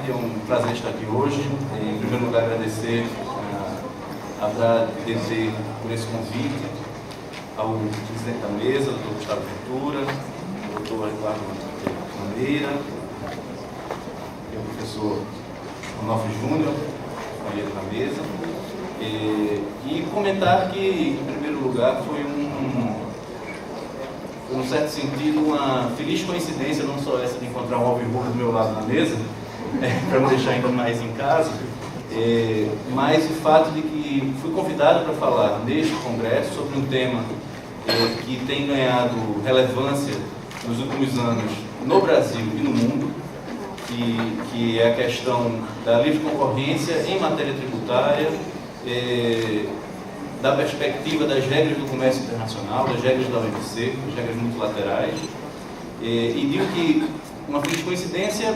tarde, é um prazer estar aqui hoje. Em primeiro lugar, agradecer a DT por esse convite, ao presidente da mesa, doutor Gustavo Ventura, doutor Eduardo Maneira, e o professor Onofre Júnior, companheiro da mesa, e comentar que, em primeiro lugar, foi num certo sentido, uma feliz coincidência, não só essa de encontrar um homem rubro do meu lado na mesa, para me deixar ainda mais em casa, mas o fato de que fui convidado para falar neste congresso sobre um tema que tem ganhado relevância nos últimos anos no Brasil e no mundo, que é a questão da livre concorrência em matéria tributária, da perspectiva das regras do comércio internacional, das regras da OMC, das regras multilaterais, e digo que uma feliz coincidência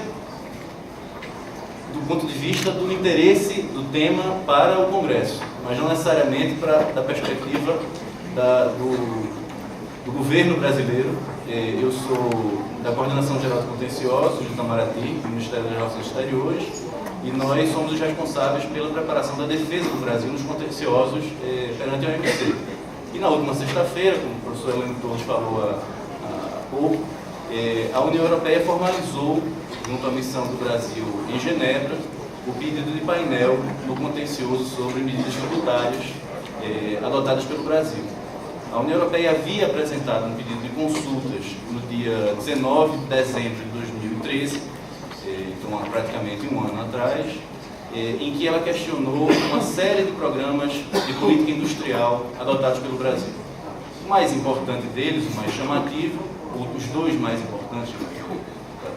do ponto de vista do interesse do tema para o Congresso, mas não necessariamente da perspectiva do governo brasileiro. Eu sou da Coordenação Geral de Contenciosos do Itamaraty, do Ministério das Relações Exteriores, e nós somos os responsáveis pela preparação da defesa do Brasil nos contenciosos perante a OMC. E na última sexta-feira, como o professor Heleno Torres falou há pouco, a União Europeia formalizou, junto à missão do Brasil em Genebra, o pedido de painel no contencioso sobre medidas tributárias adotadas pelo Brasil. A União Europeia havia apresentado um pedido de consultas no dia 19 de dezembro de 2013, então há praticamente um ano atrás, em que ela questionou uma série de programas de política industrial adotados pelo Brasil. O mais importante deles, o mais chamativo, os dois mais importantes,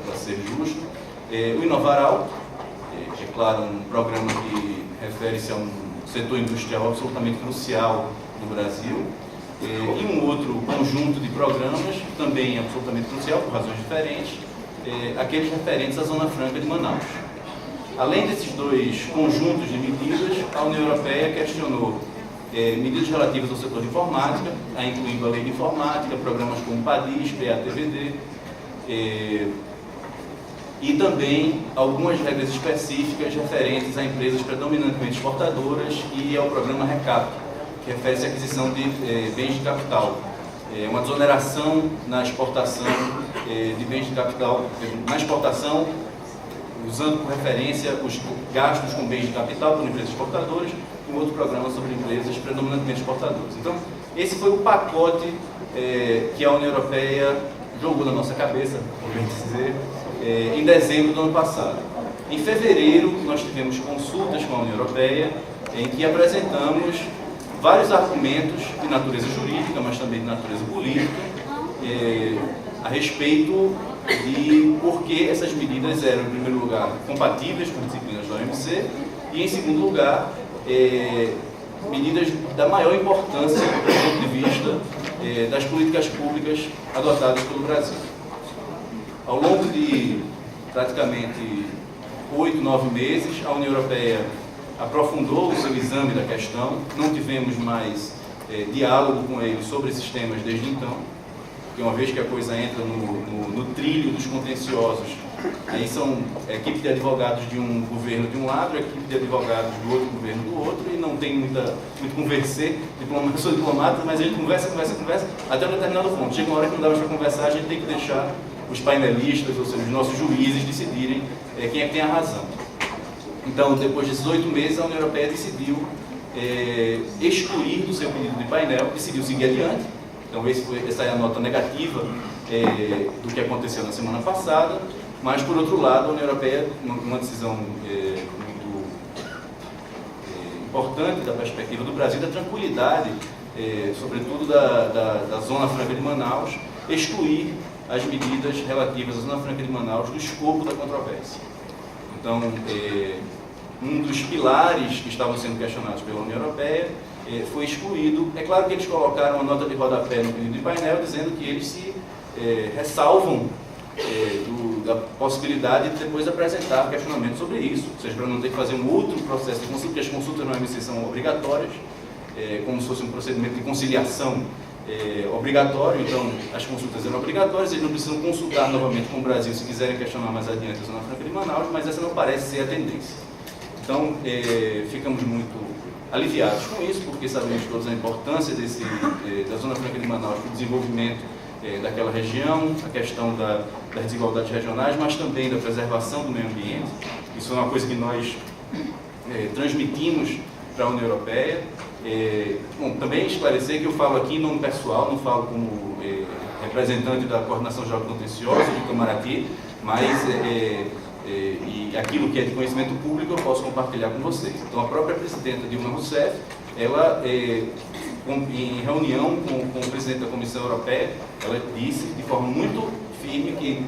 para ser justo, o Inovar Alto, que é claro um programa que refere-se a um setor industrial absolutamente crucial no Brasil, e um outro conjunto de programas, também absolutamente crucial, por razões diferentes, aqueles referentes à Zona Franca de Manaus. Além desses dois conjuntos de medidas, a União Europeia questionou medidas relativas ao setor de informática, incluindo a lei de informática, programas como PADIS, PATVD, e também algumas regras específicas referentes a empresas predominantemente exportadoras e ao programa RECAP, que refere-se à aquisição de bens de capital. Uma desoneração na exportação de bens de capital, na exportação, usando por referência os gastos com bens de capital por empresas exportadoras, e um outro programa sobre empresas predominantemente exportadoras. Então, esse foi o pacote que a União Europeia jogou na nossa cabeça, por bem dizer, em dezembro do ano passado. Em fevereiro, nós tivemos consultas com a União Europeia, em que apresentamos vários argumentos de natureza jurídica, mas também de natureza política, a respeito de por que essas medidas eram, em primeiro lugar, compatíveis com as disciplinas da OMC, e, em segundo lugar, medidas da maior importância do ponto de vista das políticas públicas adotadas pelo Brasil. Ao longo de praticamente 8, 9 meses, a União Europeia aprofundou o seu exame da questão, não tivemos mais diálogo com eles sobre esses temas desde então, porque uma vez que a coisa entra no trilho dos contenciosos, aí são equipe de advogados de um governo de um lado, equipe de advogados do outro governo do outro, e não tem muito conversar, eu sou diplomata, mas a gente conversa, até um determinado ponto. Chega uma hora que não dá mais para conversar, a gente tem que deixar os painelistas, ou seja, os nossos juízes, decidirem quem é que tem a razão. Então, depois desses 8 meses, a União Europeia decidiu excluir do seu pedido de painel, decidiu seguir adiante. Então, essa é a nota negativa do que aconteceu na semana passada, mas, por outro lado, a União Europeia, numa decisão muito importante da perspectiva do Brasil, da tranquilidade, sobretudo da Zona Franca de Manaus, excluir as medidas relativas à Zona Franca de Manaus do escopo da controvérsia. Então, um dos pilares que estavam sendo questionados pela União Europeia foi excluído. É claro que eles colocaram uma nota de rodapé no pedido de painel, dizendo que eles se ressalvam da possibilidade de depois apresentar questionamento sobre isso, ou seja, para não ter que fazer um outro processo de consulta, porque as consultas na OMC são obrigatórias, como se fosse um procedimento de conciliação obrigatório, então as consultas eram obrigatórias, eles não precisam consultar novamente com o Brasil se quiserem questionar mais adiante a Zona Franca de Manaus, mas essa não parece ser a tendência. Então, ficamos muito aliviados com isso, porque sabemos todos a importância da Zona Franca de Manaus para o desenvolvimento daquela região, a questão das desigualdades regionais, mas também da preservação do meio ambiente. Isso é uma coisa que nós transmitimos para a União Europeia. Bom, também esclarecer que eu falo aqui em nome pessoal, não falo como representante da Coordenação Geral Contenciosa do Itamaraty, mas e aquilo que é de conhecimento público eu posso compartilhar com vocês. Então, a própria presidenta Dilma Rousseff, ela, em reunião com o presidente da Comissão Europeia, ela disse de forma muito firme que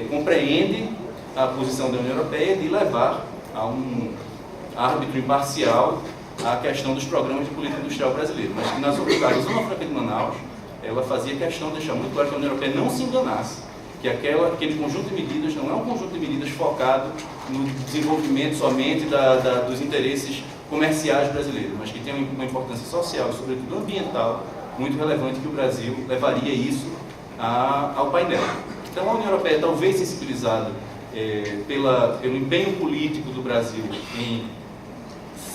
compreende a posição da União Europeia de levar a um árbitro imparcial a questão dos programas de política industrial brasileiro, mas que nas outras áreas, Zona Franca de Manaus, ela fazia questão de deixar muito claro que a União Europeia não se enganasse, que aquele conjunto de medidas não é um conjunto de medidas focado no desenvolvimento somente dos interesses comerciais brasileiros, mas que tem uma importância social e, sobretudo, ambiental muito relevante, que o Brasil levaria isso ao painel. Então, a União Europeia, talvez sensibilizada pelo empenho político do Brasil em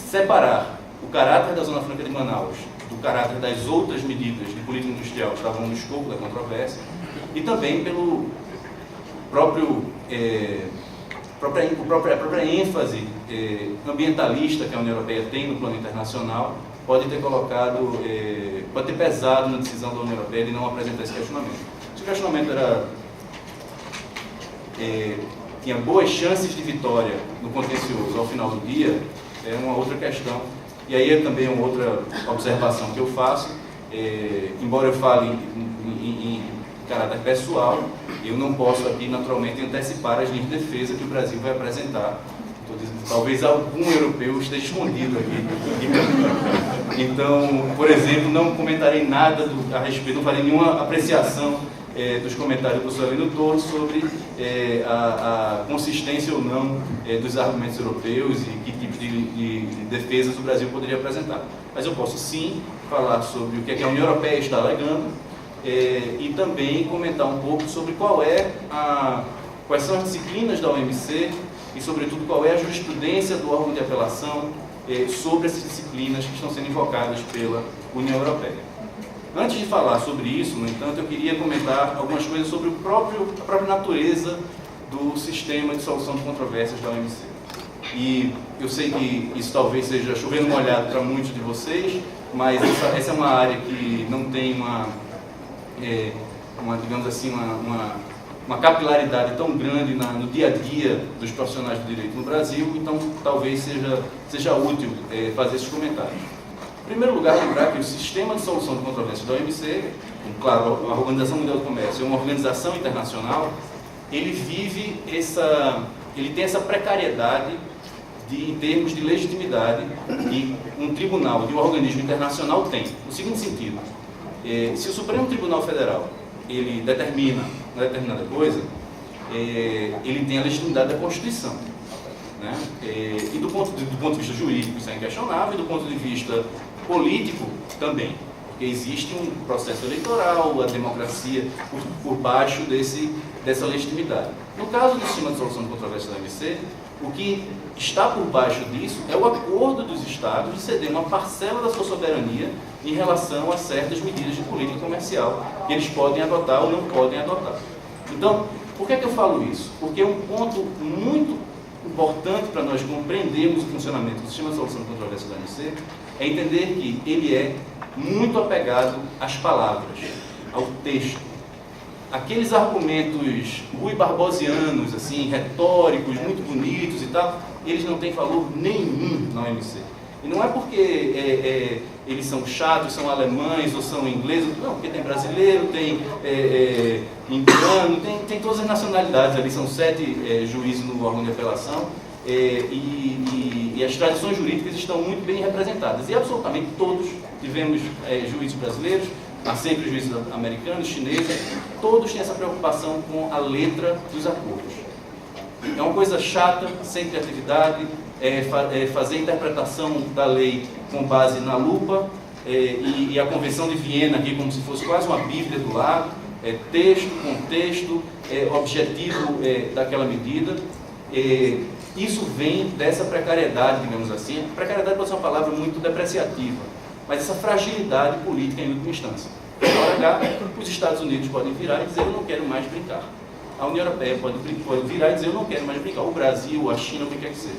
separar o caráter da Zona Franca de Manaus do caráter das outras medidas de política industrial que estavam no escopo da controvérsia, e também pelo própria ênfase ambientalista que a União Europeia tem no plano internacional, pode ter pesado na decisão da União Europeia de não apresentar esse questionamento. Se o questionamento tinha boas chances de vitória no contencioso ao final do dia, é uma outra questão. E aí é também uma outra observação que eu faço, embora eu fale em caráter pessoal, eu não posso aqui naturalmente antecipar as linhas de defesa que o Brasil vai apresentar. Talvez algum europeu esteja escondido aqui. Então, por exemplo, não comentarei nada a respeito, não farei nenhuma apreciação dos comentários do professor Heleno Torres sobre a consistência ou não dos argumentos europeus e que tipos de defesas o Brasil poderia apresentar. Mas eu posso sim falar sobre o que a União Europeia está alegando e também comentar um pouco sobre quais são as disciplinas da OMC e, sobretudo, qual é a jurisprudência do órgão de apelação sobre essas disciplinas que estão sendo invocadas pela União Europeia. Antes de falar sobre isso, no entanto, eu queria comentar algumas coisas sobre a própria natureza do sistema de solução de controvérsias da OMC. E eu sei que isso talvez seja chovendo molhado para muitos de vocês, mas essa é uma área que não tem digamos assim, uma capilaridade tão grande no dia a dia dos profissionais do direito no Brasil, então talvez seja útil fazer esses comentários. Em primeiro lugar, lembrar que o sistema de solução de controvérsias da OMC, claro, a Organização Mundial do Comércio é uma organização internacional, ele tem essa precariedade em termos de legitimidade que um tribunal de um organismo internacional tem. No seguinte sentido, se o Supremo Tribunal Federal ele determina uma determinada coisa, ele tem a legitimidade da Constituição. Né? E do ponto de vista jurídico isso é inquestionável, e do ponto de vista político também, porque existe um processo eleitoral, a democracia por baixo dessa legitimidade. No caso do sistema de solução de controvérsias da OMC, o que está por baixo disso é o acordo dos Estados de ceder uma parcela da sua soberania em relação a certas medidas de política comercial que eles podem adotar ou não podem adotar. Então, por que eu falo isso? Porque um ponto muito importante para nós compreendermos o funcionamento do sistema de solução de controvérsias da OMC é entender que ele é muito apegado às palavras, ao texto. Aqueles argumentos rui-barbosianos, assim, retóricos, muito bonitos e tal, eles não têm valor nenhum na OMC. E não é porque eles são chatos, são alemães ou são ingleses, não, porque tem brasileiro, tem indiano, tem todas as nacionalidades ali, são 7 juízes no órgão de apelação, e as tradições jurídicas estão muito bem representadas. E absolutamente todos tivemos juízes brasileiros, há sempre juízes americanos, chineses, todos têm essa preocupação com a letra dos acordos. É uma coisa chata, sem criatividade, fazer interpretação da lei com base na lupa, e a Convenção de Viena aqui como se fosse quase uma bíblia do lado, texto, contexto, objetivo daquela medida. Isso vem dessa precariedade, digamos assim. Precariedade pode ser uma palavra muito depreciativa, mas essa fragilidade política em última instância. Na hora H, os Estados Unidos podem virar e dizer: eu não quero mais brincar. A União Europeia pode virar e dizer: eu não quero mais brincar. O Brasil, a China, o que quer que seja.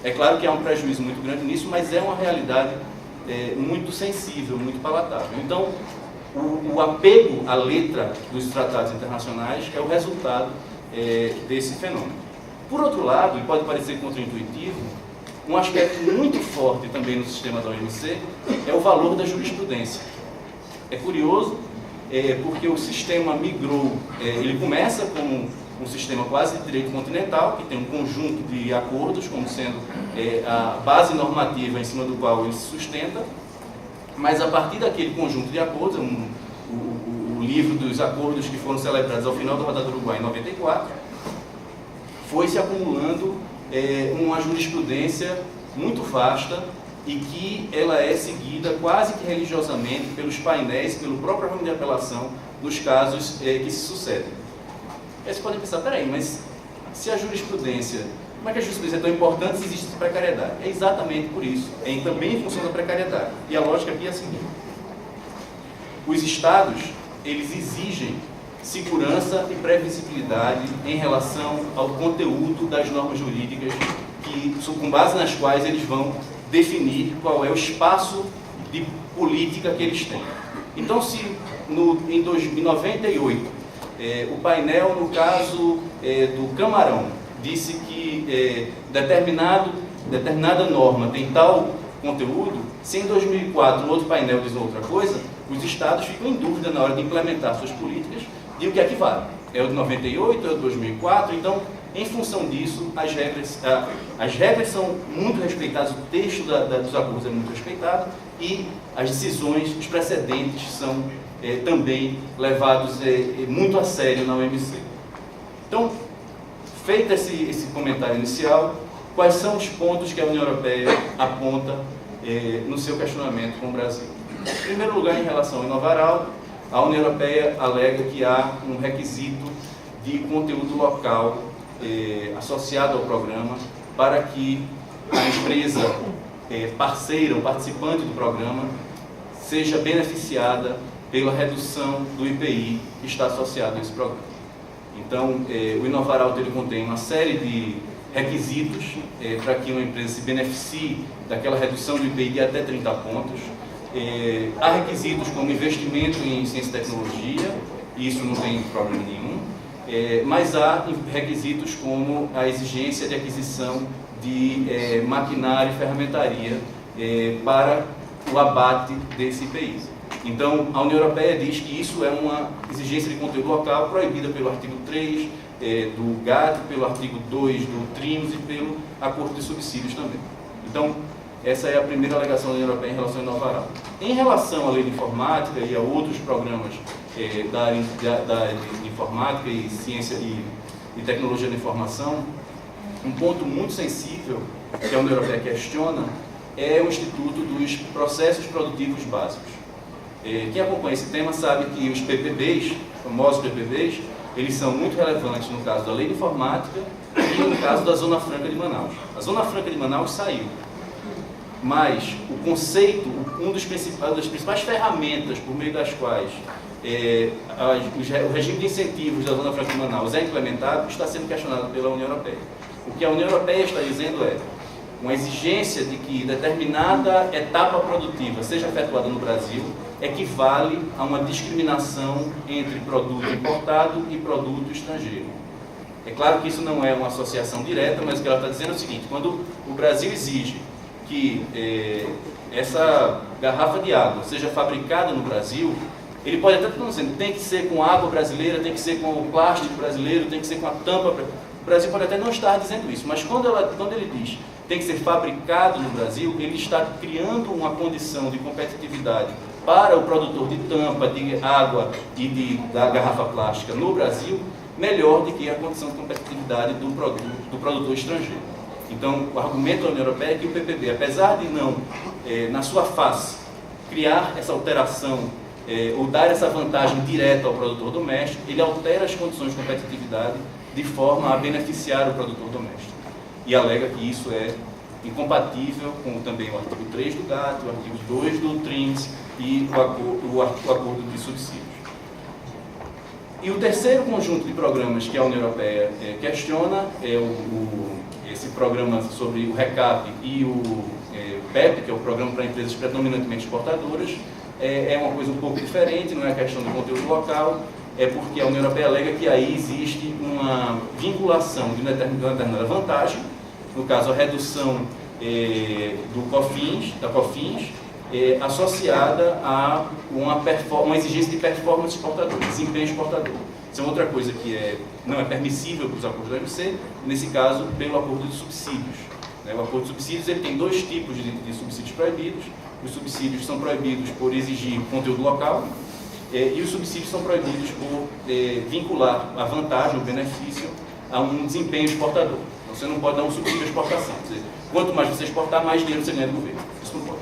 É claro que há um prejuízo muito grande nisso, mas é uma realidade muito sensível, muito palatável. Então, o apego à letra dos tratados internacionais é o resultado desse fenômeno. Por outro lado, e pode parecer contraintuitivo, um aspecto muito forte também no sistema da OMC é o valor da jurisprudência. É curioso, porque o sistema migrou, ele começa como um sistema quase de direito continental, que tem um conjunto de acordos como sendo a base normativa em cima do qual ele se sustenta, mas a partir daquele conjunto de acordos, o livro dos acordos que foram celebrados ao final da rodada do Uruguai em 94, foi se acumulando uma jurisprudência muito vasta e que ela é seguida quase que religiosamente pelos painéis, pelo próprio ramo de apelação, nos casos que se sucedem. Aí vocês podem pensar: peraí, mas se a jurisprudência, como é que a jurisprudência é tão importante se existe precariedade? É exatamente por isso, também em função da precariedade. E a lógica aqui é a seguinte: os Estados, eles exigem segurança e previsibilidade em relação ao conteúdo das normas jurídicas, com base nas quais eles vão definir qual é o espaço de política que eles têm. Então, se em 98 o painel, no caso do Camarão, disse que determinada norma tem tal conteúdo, se em 2004 um outro painel diz outra coisa, os Estados ficam em dúvida na hora de implementar suas políticas de o que é que vale. É o de 98, é o de 2004, então, em função disso, as regras são muito respeitadas, o texto dos acordos é muito respeitado e as decisões, os precedentes são também levados muito a sério na OMC. Então, feito esse comentário inicial, quais são os pontos que a União Europeia aponta no seu questionamento com o Brasil? Em primeiro lugar, em relação ao Inovaral, a União Europeia alega que há um requisito de conteúdo local associado ao programa para que a empresa parceira ou participante do programa seja beneficiada pela redução do IPI que está associado a esse programa. Então, o Inovaral ele contém uma série de requisitos para que uma empresa se beneficie daquela redução do IPI de até 30 pontos. Há requisitos como investimento em ciência e tecnologia, e isso não tem problema nenhum, mas há requisitos como a exigência de aquisição de maquinário e ferramentaria para o abate desse IPI. Então, a União Europeia diz que isso é uma exigência de conteúdo local proibida pelo artigo 3 do GATT, pelo artigo 2 do TRIMS e pelo Acordo de Subsídios também. Então, essa é a primeira alegação da União Europeia em relação ao Inovaral. Em relação à lei de informática e a outros programas da área de informática e ciência e tecnologia da informação, um ponto muito sensível que a União Europeia questiona é o Instituto dos Processos Produtivos Básicos. Quem acompanha esse tema sabe que os PPBs, famosos PPBs, eles são muito relevantes no caso da lei de informática e no caso da Zona Franca de Manaus. A Zona Franca de Manaus saiu, mas o conceito, uma das principais ferramentas por meio das quais o regime de incentivos da Zona Franca de Manaus é implementado, está sendo questionado pela União Europeia. O que a União Europeia está dizendo é uma exigência de que determinada etapa produtiva seja efetuada no Brasil equivale a uma discriminação entre produto importado e produto estrangeiro. É claro que isso não é uma associação direta, mas o que ela está dizendo é o seguinte: quando o Brasil exige que essa garrafa de água seja fabricada no Brasil, ele pode até estar dizendo tem que ser com água brasileira, tem que ser com o plástico brasileiro, tem que ser com a tampa. O Brasil pode até não estar dizendo isso, mas quando ele diz tem que ser fabricado no Brasil, ele está criando uma condição de competitividade para o produtor de tampa, de água e da garrafa plástica no Brasil, melhor do que a condição de competitividade do produtor estrangeiro. Então, o argumento da União Europeia é que o PPB, apesar de não, na sua face, criar essa alteração ou dar essa vantagem direta ao produtor doméstico, ele altera as condições de competitividade de forma a beneficiar o produtor doméstico. E alega que isso é incompatível com também o artigo 3 do GATT, o artigo 2 do TRIMS e o acordo de subsídios. E o terceiro conjunto de programas que a União Europeia questiona é esse programa sobre o RECAP e o PEP, que é o Programa para Empresas Predominantemente Exportadoras. É uma coisa um pouco diferente, não é a questão do conteúdo local, é porque a União Europeia alega que aí existe uma vinculação de uma determinada vantagem, no caso a redução da COFINS, associada a uma exigência de performance exportadora, desempenho exportador. Isso é outra coisa que não é permissível para os acordos da OMC, nesse caso, pelo acordo de subsídios. O acordo de subsídios ele tem dois tipos de subsídios proibidos. Os subsídios são proibidos por exigir conteúdo local e os subsídios são proibidos por vincular a vantagem, o benefício, a um desempenho exportador. Então, você não pode dar um subsídio à exportação. Quer dizer, quanto mais você exportar, mais dinheiro você ganha do governo. Isso não pode.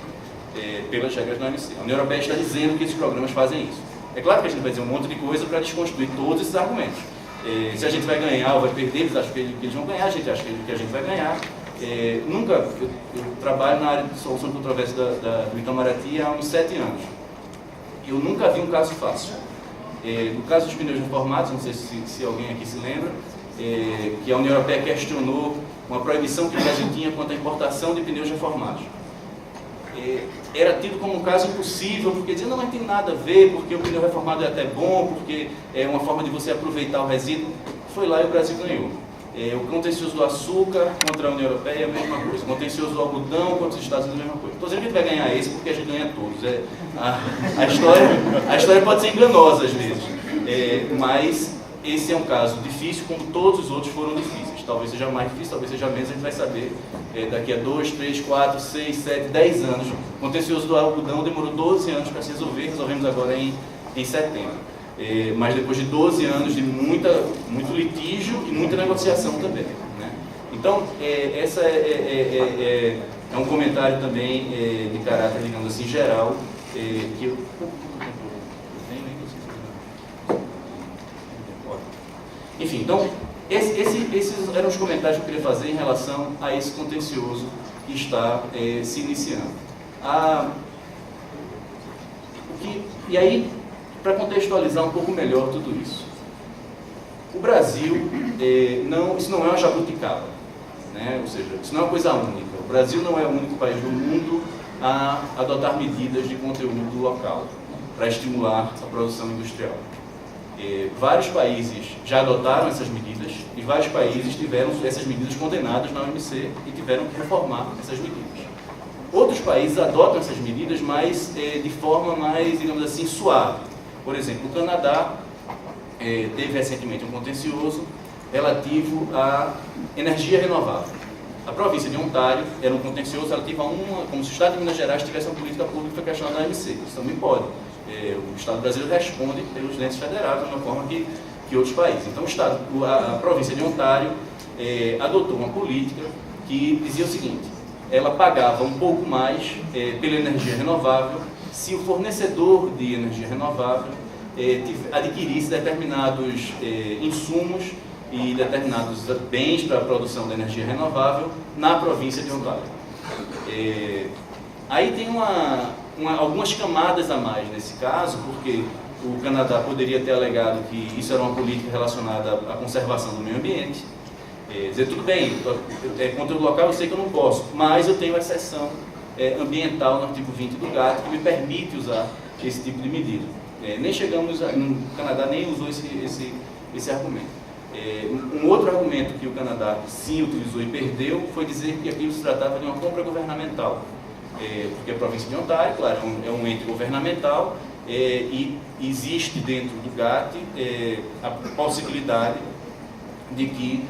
Pelas regras da OMC. A União Europeia está dizendo que esses programas fazem isso. É claro que a gente vai dizer um monte de coisa para desconstruir todos esses argumentos. Se a gente vai ganhar ou vai perder, eles acham que eles vão ganhar, a gente acha que a gente vai ganhar. Eu trabalho na área de solução de controvérsia do Itamaraty há uns 7 anos. Eu nunca vi um caso fácil. No caso dos pneus reformados, não sei se alguém aqui se lembra, que a União Europeia questionou uma proibição que o Brasil tinha quanto à importação de pneus reformados. Era tido como um caso impossível, porque dizia, não tem nada a ver, porque o pneu reformado é até bom, porque é uma forma de você aproveitar o resíduo. Foi lá e o Brasil ganhou. O contencioso do açúcar contra a União Europeia é a mesma coisa. O contencioso do algodão contra os Estados Unidos é a mesma coisa. Estou dizendo que a gente vai ganhar esse porque a gente ganha todos. A história pode ser enganosa às vezes. Mas esse é um caso difícil, como todos os outros foram difíceis. Talvez seja mais difícil, talvez seja menos, a gente vai saber daqui a 2, 3, 4, 6, 7, 10 anos. O contencioso do algodão demorou 12 anos para se resolver, resolvemos agora em setembro. Mas depois de 12 anos de muito litígio e muita negociação também. Né? Então, essa é um comentário também de caráter, digamos assim, geral, que eu... Enfim, então, esses eram os comentários que eu queria fazer em relação a esse contencioso que está se iniciando. E aí, para contextualizar um pouco melhor tudo isso. O Brasil, isso não é uma jabuticaba, né? Ou seja, isso não é uma coisa única. O Brasil não é o único país do mundo a adotar medidas de conteúdo local para estimular a produção industrial. Vários países já adotaram essas medidas e vários países tiveram essas medidas condenadas na OMC e tiveram que reformar essas medidas. Outros países adotam essas medidas, mas de forma mais, digamos assim, suave. Por exemplo, o Canadá teve recentemente um contencioso relativo à energia renovável. A província de Ontário era um contencioso relativo a como se o Estado de Minas Gerais tivesse uma política pública que foi questionada na OMC. Isso também pode. O Estado brasileiro responde pelos entes federados da mesma forma que outros países. Então, a província de Ontário adotou uma política que dizia o seguinte: ela pagava um pouco mais pela energia renovável se o fornecedor de energia renovável adquirisse determinados insumos e determinados bens para a produção da energia renovável na província de Ontário. Aí tem algumas camadas a mais nesse caso, porque o Canadá poderia ter alegado que isso era uma política relacionada à conservação do meio ambiente. Dizer, tudo bem, conteúdo local eu sei que eu não posso, mas eu tenho exceção ambiental no artigo 20 do GATT que me permite usar esse tipo de medida. Nem chegamos, no Canadá nem usou esse argumento. Um outro argumento que o Canadá sim utilizou e perdeu foi dizer que aquilo se tratava de uma compra governamental. Porque a província de Ontário, claro, é um ente governamental e existe dentro do GATT a possibilidade de que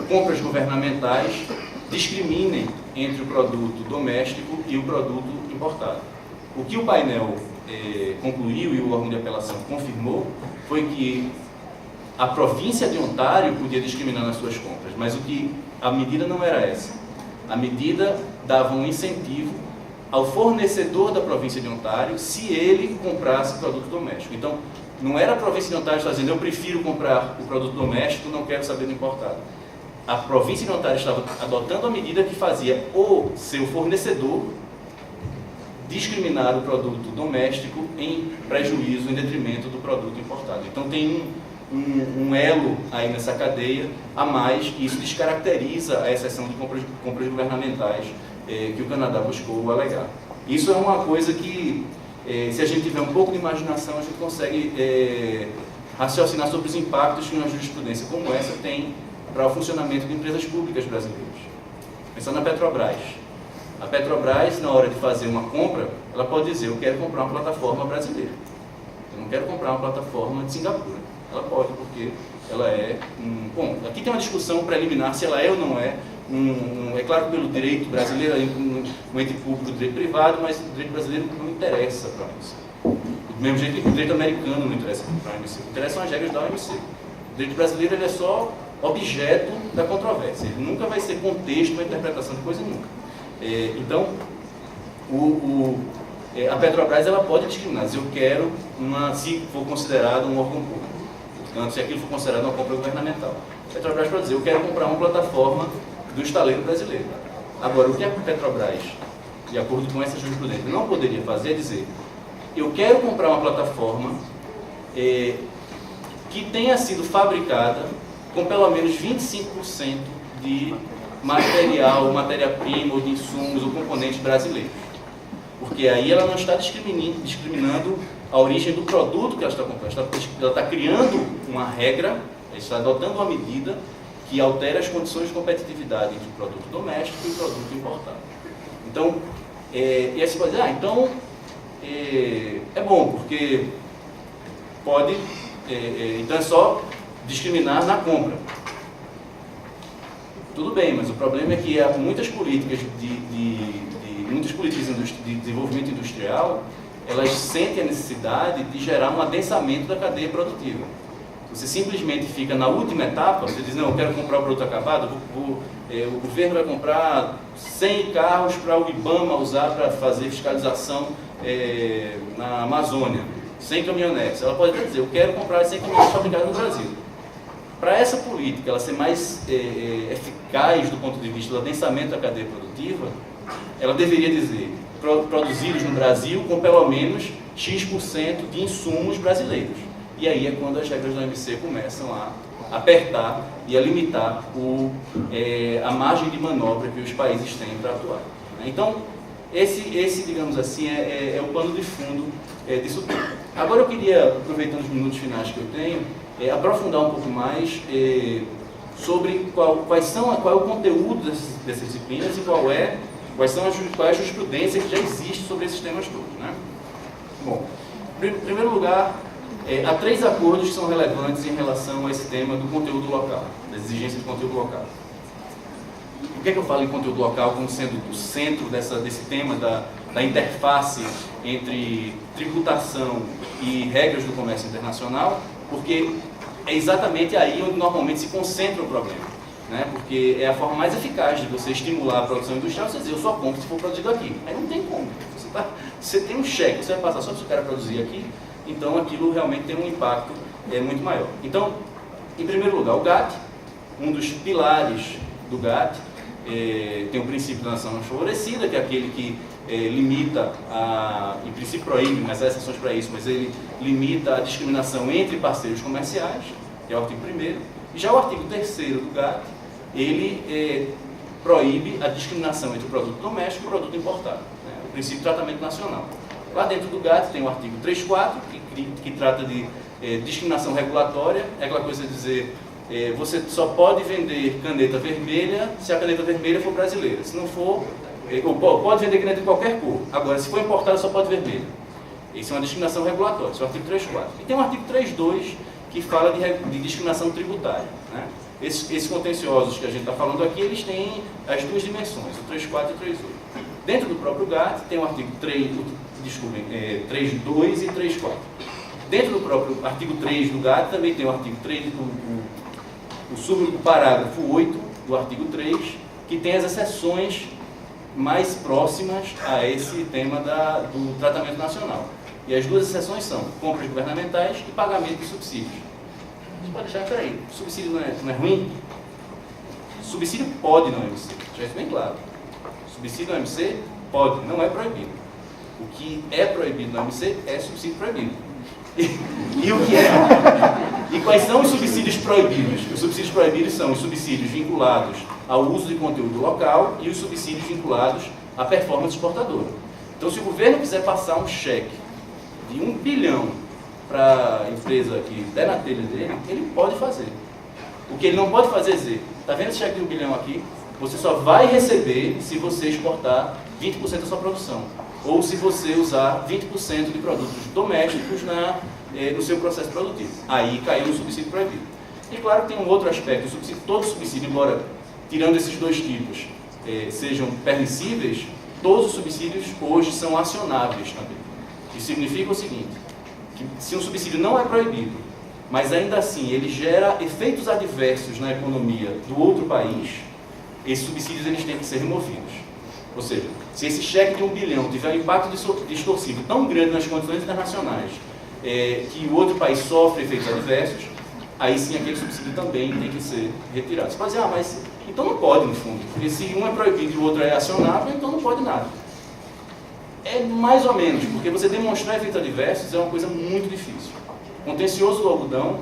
compras governamentais discriminem entre o produto doméstico e o produto importado. O que o painel concluiu e o órgão de apelação confirmou foi que a província de Ontário podia discriminar nas suas compras, mas a medida não era essa. A medida dava um incentivo ao fornecedor da província de Ontário se ele comprasse produto doméstico. Então, não era a província de Ontário dizendo eu prefiro comprar o produto doméstico, não quero saber do importado. A província de Ontário estava adotando a medida que fazia o seu fornecedor discriminar o produto doméstico em prejuízo, em detrimento do produto importado. Então tem um elo aí nessa cadeia a mais, e isso descaracteriza a exceção de compras governamentais que o Canadá buscou alegar. Isso é uma coisa que, se a gente tiver um pouco de imaginação, a gente consegue raciocinar sobre os impactos que uma jurisprudência como essa tem para o funcionamento de empresas públicas brasileiras. Pensando na Petrobras. A Petrobras, na hora de fazer uma compra, ela pode dizer, eu quero comprar uma plataforma brasileira. Eu não quero comprar uma plataforma de Singapura. Ela pode, porque ela é... Bom, aqui tem uma discussão preliminar se ela é ou não é. É claro, pelo direito brasileiro, um ente público, direito privado, mas o direito brasileiro não interessa para a OMC. Do mesmo jeito que o direito americano não interessa para a OMC. Interessam as regras da OMC. O direito brasileiro ele é só objeto da controvérsia. Ele nunca vai ser contexto para a interpretação de coisa nunca. Então, a Petrobras ela pode discriminar. Se eu quero, se for considerado um órgão público. Portanto, se aquilo for considerado uma compra governamental. A Petrobras pode dizer, eu quero comprar uma plataforma do estaleiro brasileiro. Agora, o que a Petrobras, de acordo com essa jurisprudência, não poderia fazer é dizer, eu quero comprar uma plataforma que tenha sido fabricada com pelo menos 25% de material, matéria-prima, ou de insumos, ou componentes brasileiros. Porque aí ela não está discriminando a origem do produto que ela está comprando. Ela está criando uma regra, ela está adotando uma medida que altera as condições de competitividade entre o produto doméstico e o produto importado. Então, e aí você pode dizer, então é bom, porque pode, então é só discriminar na compra. Tudo bem, mas o problema é que muitas políticas de desenvolvimento industrial, elas sentem a necessidade de gerar um adensamento da cadeia produtiva. Você simplesmente fica na última etapa, você diz, não, eu quero comprar o produto acabado, o governo vai comprar 100 carros para o IBAMA usar para fazer fiscalização na Amazônia, 100 caminhonetes. Ela pode até dizer, eu quero comprar 100 caminhonetes fabricados no Brasil. Para essa política ela ser mais eficaz do ponto de vista do adensamento da cadeia produtiva, ela deveria dizer, produzidos no Brasil com pelo menos X% de insumos brasileiros. E aí é quando as regras da OMC começam a apertar e a limitar a margem de manobra que os países têm para atuar. Então, esse digamos assim, é o pano de fundo disso tudo. Agora eu queria, aproveitando os minutos finais que eu tenho, aprofundar um pouco mais sobre qual é o conteúdo dessas disciplinas e qual é a jurisprudência que já existe sobre esses temas todos, né? Bom, em primeiro lugar, há 3 acordos que são relevantes em relação a esse tema do conteúdo local, das exigências de conteúdo local. Por que eu falo em conteúdo local como sendo o centro desse tema da interface entre tributação e regras do comércio internacional? Porque é exatamente aí onde normalmente se concentra o problema, né? Porque é a forma mais eficaz de você estimular a produção industrial, você dizer, eu só compro se for produzido aqui. Aí não tem como. Você tem um cheque, você vai passar só se o cara produzir aqui, então aquilo realmente tem um impacto muito maior. Então, em primeiro lugar, o GATT, um dos pilares do GATT, tem o princípio da nação favorecida, que é aquele que limita, em princípio proíbe, mas há exceções para isso, mas ele limita a discriminação entre parceiros comerciais, que é o artigo 1º, e já o artigo 3º do GATT, ele proíbe a discriminação entre o produto doméstico e o produto importado, né? O princípio de tratamento nacional. Lá dentro do GATT tem o artigo 3.4, que trata de discriminação regulatória, é aquela coisa de dizer, você só pode vender caneta vermelha se a caneta vermelha for brasileira, se não for, pode vender caneta de qualquer cor, agora se for importada só pode vermelha. Isso é uma discriminação regulatória, isso é o artigo 3.4. E tem o artigo 3.2 que fala de discriminação tributária, né? Esses contenciosos que a gente está falando aqui, eles têm as 2 dimensões, o 3.4 e o 3.8. Dentro do próprio GATT tem o artigo 3.2 e 3.4. Dentro do próprio artigo 3 do GATT também tem o artigo 3, o parágrafo 8 do artigo 3, que tem as exceções mais próximas a esse tema do tratamento nacional. E as duas exceções são compras governamentais e pagamento de subsídios. Você pode achar, peraí, subsídio não é ruim? Subsídio pode no OMC, já é bem claro. Subsídio no OMC pode, não é proibido. O que é proibido no OMC é subsídio proibido. E o que é? E quais são os subsídios proibidos? Os subsídios proibidos são os subsídios vinculados ao uso de conteúdo local e os subsídios vinculados à performance exportadora. Então, se o governo quiser passar um cheque de 1 bilhão para a empresa que der na telha dele, ele pode fazer. O que ele não pode fazer é dizer, está vendo esse cheque de 1 bilhão aqui? Você só vai receber se você exportar 20% da sua produção. Ou se você usar 20% de produtos domésticos no seu processo produtivo. Aí caiu no subsídio proibido. E claro que tem um outro aspecto, todo subsídio, embora tirando esses dois tipos sejam permissíveis, todos os subsídios hoje são acionáveis também. Isso significa o seguinte, que se um subsídio não é proibido, mas ainda assim ele gera efeitos adversos na economia do outro país, esses subsídios eles têm que ser removidos. Ou seja, se esse cheque de 1 bilhão tiver um impacto distorsivo tão grande nas condições internacionais que o outro país sofre efeitos adversos, aí sim aquele subsídio também tem que ser retirado. Você pode dizer, mas então não pode no fundo, porque se um é proibido e o outro é acionável, então não pode nada. É mais ou menos, porque você demonstrar efeitos adversos é uma coisa muito difícil. O contencioso do algodão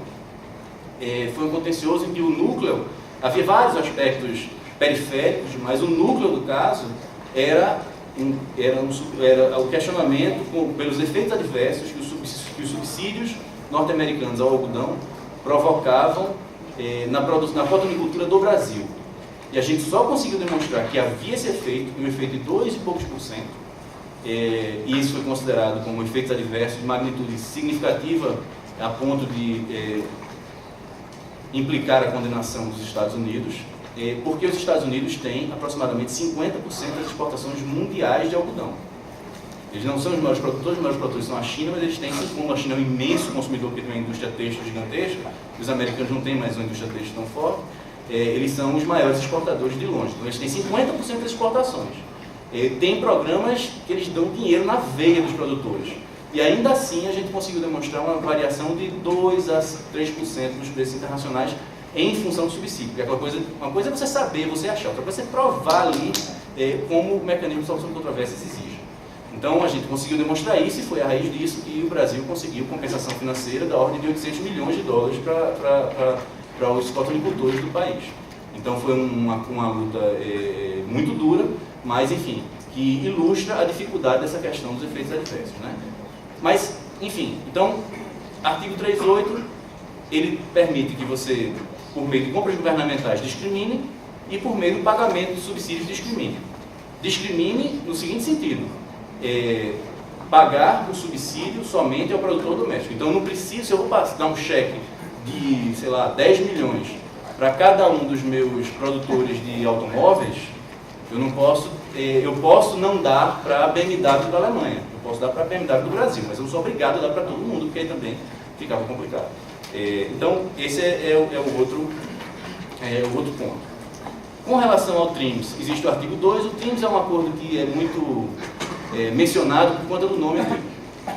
foi um contencioso em que o núcleo, havia vários aspectos periféricos, mas o núcleo do caso era o questionamento pelos efeitos adversos que os subsídios norte-americanos ao algodão provocavam na cotonicultura do Brasil. E a gente só conseguiu demonstrar que havia esse efeito, um efeito de 2 e poucos %, e isso foi considerado como efeitos adversos de magnitude significativa a ponto de implicar a condenação dos Estados Unidos, porque os Estados Unidos têm aproximadamente 50% das exportações mundiais de algodão. Eles não são os maiores produtores são a China, mas eles têm, como a China é um imenso consumidor, porque tem uma indústria têxtil gigantesca, os americanos não têm mais uma indústria têxtil tão forte, eles são os maiores exportadores de longe. Então eles têm 50% das exportações. Tem programas que eles dão dinheiro na veia dos produtores. E ainda assim a gente conseguiu demonstrar uma variação de 2 a 3% dos preços internacionais em função do subsídio. Porque uma coisa é você saber, você achar, outra coisa é você provar ali como o mecanismo de solução de controvérsias exige. Então a gente conseguiu demonstrar isso e foi a raiz disso que o Brasil conseguiu compensação financeira da ordem de 800 milhões de dólares para os cotonicultores do país. Então foi uma luta muito dura, mas enfim, que ilustra a dificuldade dessa questão dos efeitos adversos, né? Mas, enfim, então, artigo 3.8, ele permite que você, por meio de compras governamentais, discrimine e por meio do pagamento de subsídios discrimine. Discrimine no seguinte sentido, pagar o subsídio somente ao produtor doméstico. Então, eu não preciso, se eu vou dar um cheque de, sei lá, 10 milhões para cada um dos meus produtores de automóveis, eu posso não dar para a BMW da Alemanha, eu posso dar para a BMW do Brasil, mas eu não sou obrigado a dar para todo mundo, porque aí também ficava complicado. Então, esse é o outro ponto. Com relação ao TRIMS, existe o artigo 2, o TRIMS é um acordo que é muito mencionado por conta do nome dele.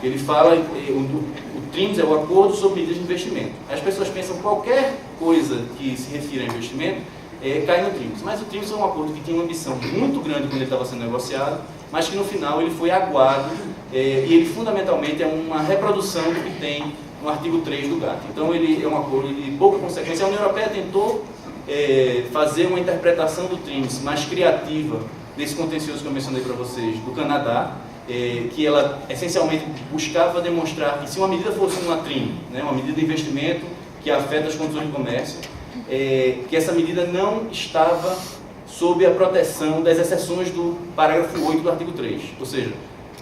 Ele fala, o TRIMS é o Acordo sobre Medidas de Investimento. As pessoas pensam qualquer coisa que se refira a investimento, cai no TRIMS. Mas o TRIMS é um acordo que tinha uma ambição muito grande quando ele estava sendo negociado, mas que no final ele foi aguado e ele fundamentalmente é uma reprodução do que tem no artigo 3 do GATT. Então ele é um acordo de pouca consequência. A União Europeia tentou fazer uma interpretação do TRIMS mais criativa desse contencioso que eu mencionei para vocês, do Canadá, que ela essencialmente buscava demonstrar que se uma medida fosse uma TRIM, né, uma medida de investimento que afeta as condições de comércio, que essa medida não estava sob a proteção das exceções do parágrafo 8 do artigo 3. Ou seja,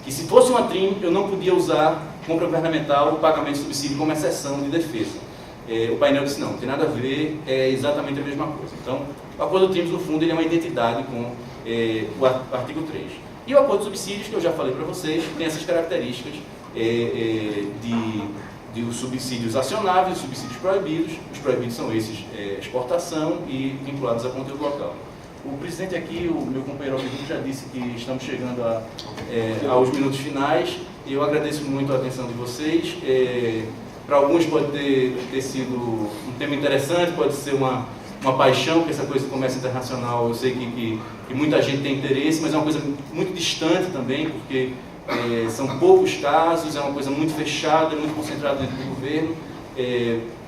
que se fosse uma TRIM, eu não podia usar compra governamental ou pagamento de subsídio como exceção de defesa. O painel disse, não tem nada a ver, é exatamente a mesma coisa. Então, o acordo do TRIMS, no fundo, ele é uma identidade com o artigo 3. E o acordo de subsídios, que eu já falei para vocês, tem essas características de os subsídios acionáveis, os subsídios proibidos. Os proibidos são esses, exportação e vinculados a conteúdo local. O presidente aqui, o meu companheiro Alberto, já disse que estamos chegando aos minutos finais. Eu agradeço muito a atenção de vocês. Para alguns pode ter sido um tema interessante, pode ser uma paixão, porque essa coisa do comércio internacional, eu sei que muita gente tem interesse, mas é uma coisa muito distante também, porque são poucos casos, é uma coisa muito fechada, muito concentrada dentro do governo.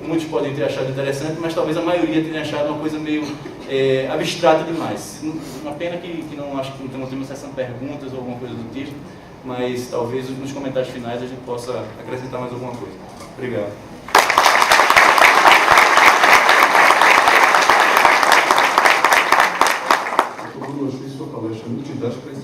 Muitos podem ter achado interessante, mas talvez a maioria tenha achado uma coisa meio abstrata demais. Uma pena que não acho que não temos sessão de perguntas ou alguma coisa do tipo, mas talvez nos comentários finais a gente possa acrescentar mais alguma coisa. Obrigado. Eu achei sua palestra muito didática.